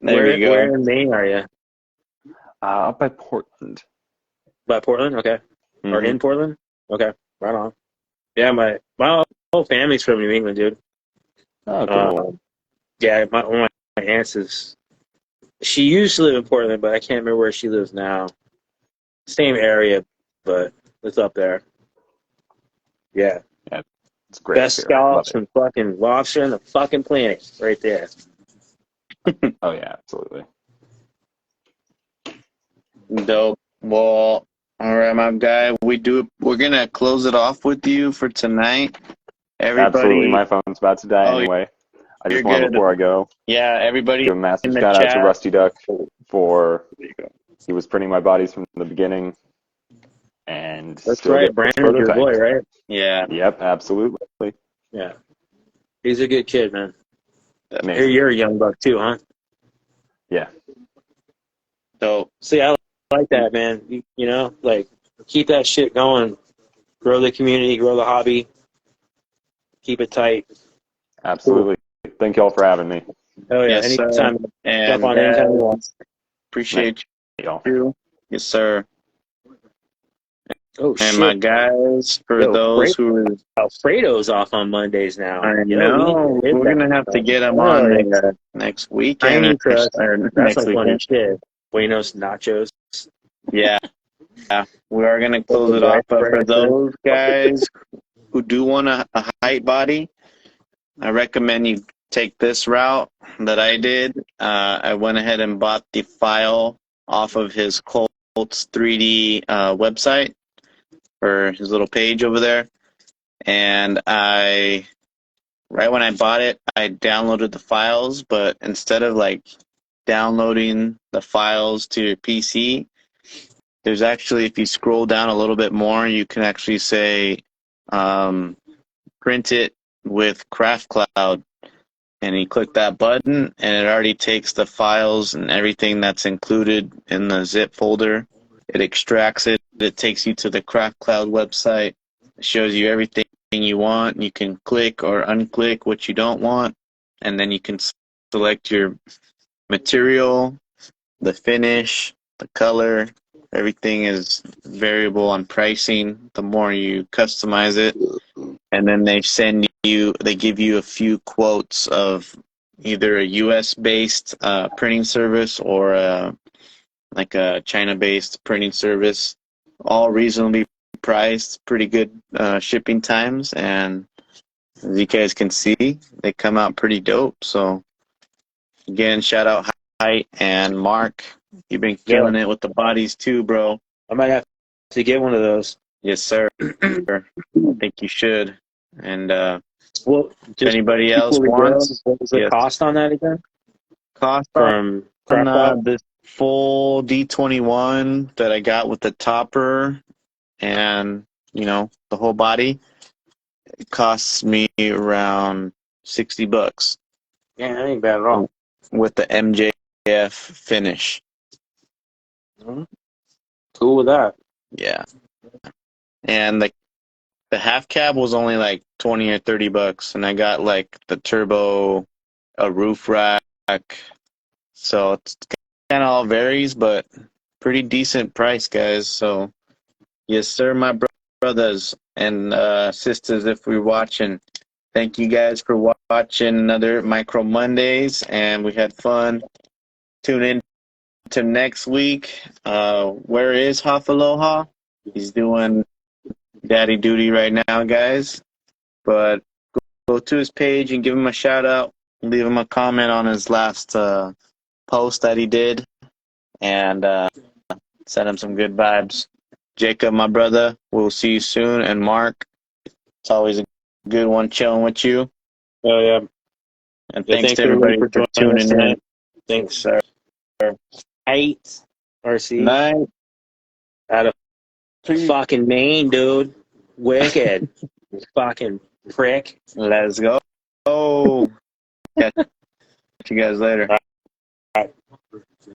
There you go. Where in Maine are you? Up by Portland. By Portland? Okay. Or in Portland? Okay. Right on. Yeah, my whole family's from New England, dude. Oh, cool. Yeah, one of my aunts is... She used to live in Portland, but I can't remember where she lives now. Same area, but it's up there. Yeah. It's great. Best scallops and fucking lobster on the fucking planet, right there. Oh yeah, absolutely. Dope. Well, all right, my guy. We're gonna close it off with you for tonight. Everybody, absolutely. My phone's about to die anyway. I just want before I go. Yeah, everybody. Give a massive shout out to Rusty Duck for he was printing my bodies from the beginning. And that's right, Brandon's your boy, right? Yeah. Yep, absolutely. Yeah. He's a good kid, man. You're a young buck too, huh? Yeah. See, I like that, man. You know, like keep that shit going. Grow the community, grow the hobby, keep it tight. Absolutely. Thank you all for having me. Oh yeah, Yes, sir. anytime. Jump And on anytime you want. appreciate Y'all. you. Yes, sir. Oh And my shit. guys, for Yo, those who Alfredo's off on Mondays now. I Yo, we need to know, hit we're that. gonna have to get them Oh on yeah. next weekend Tiny trucks. or That's next some funny weekend. shit. Buenos nachos. Yeah, we are gonna close it Rice off. But for burger. those guys who do want a height body, I recommend you take this route that I did. I went ahead and bought the file off of his Colts 3D website for his little page over there, and right when I bought it, I downloaded the files, but instead of like downloading the files to your PC, there's actually, if you scroll down a little bit more, you can actually say print it with Craft Cloud. And you click that button, and it already takes the files and everything that's included in the zip folder. It extracts it. It takes you to the Craft Cloud website. It shows you everything you want. You can click or unclick what you don't want, and then you can select your material, the finish, the color. Everything is variable on pricing the more you customize it. And then they give you a few quotes of either a US based printing service or like a China based printing service, all reasonably priced, pretty good shipping times. And as you guys can see, they come out pretty dope. So again, shout out Hyght and Mark. You've been killing it with the bodies too, bro. I might have to get one of those. Yes, sir. I think you should. And Well, if just anybody else before we go, wants, what was the yes. cost on that again? Cost From on Craft this full D21 that I got with the topper and, the whole body, it costs me around $60 Yeah, that ain't bad at all. with the MJF finish. Cool with that. Yeah. And the half cab was only like 20 or $30, and I got like the turbo, a roof rack. So it's kind of all varies, but pretty decent price, guys. So yes, sir, my brothers and sisters, if we're watching, thank you guys for watching another Micro Mondays, and we had fun. Tune in to next week. Where is Hafaloha? He's doing daddy duty right now, guys. But go to his page and give him a shout out. Leave him a comment on his last post that he did, and send him some good vibes. Jacob, my brother, we'll see you soon. And Mark, it's always a good one chilling with you. Oh yeah. And thanks to everybody everybody for joining us tuning in. tonight. Thanks, sir. Hyght RC Night. out of fucking Maine, dude. Wicked. Fucking prick. Let's go. Oh, catch you guys later.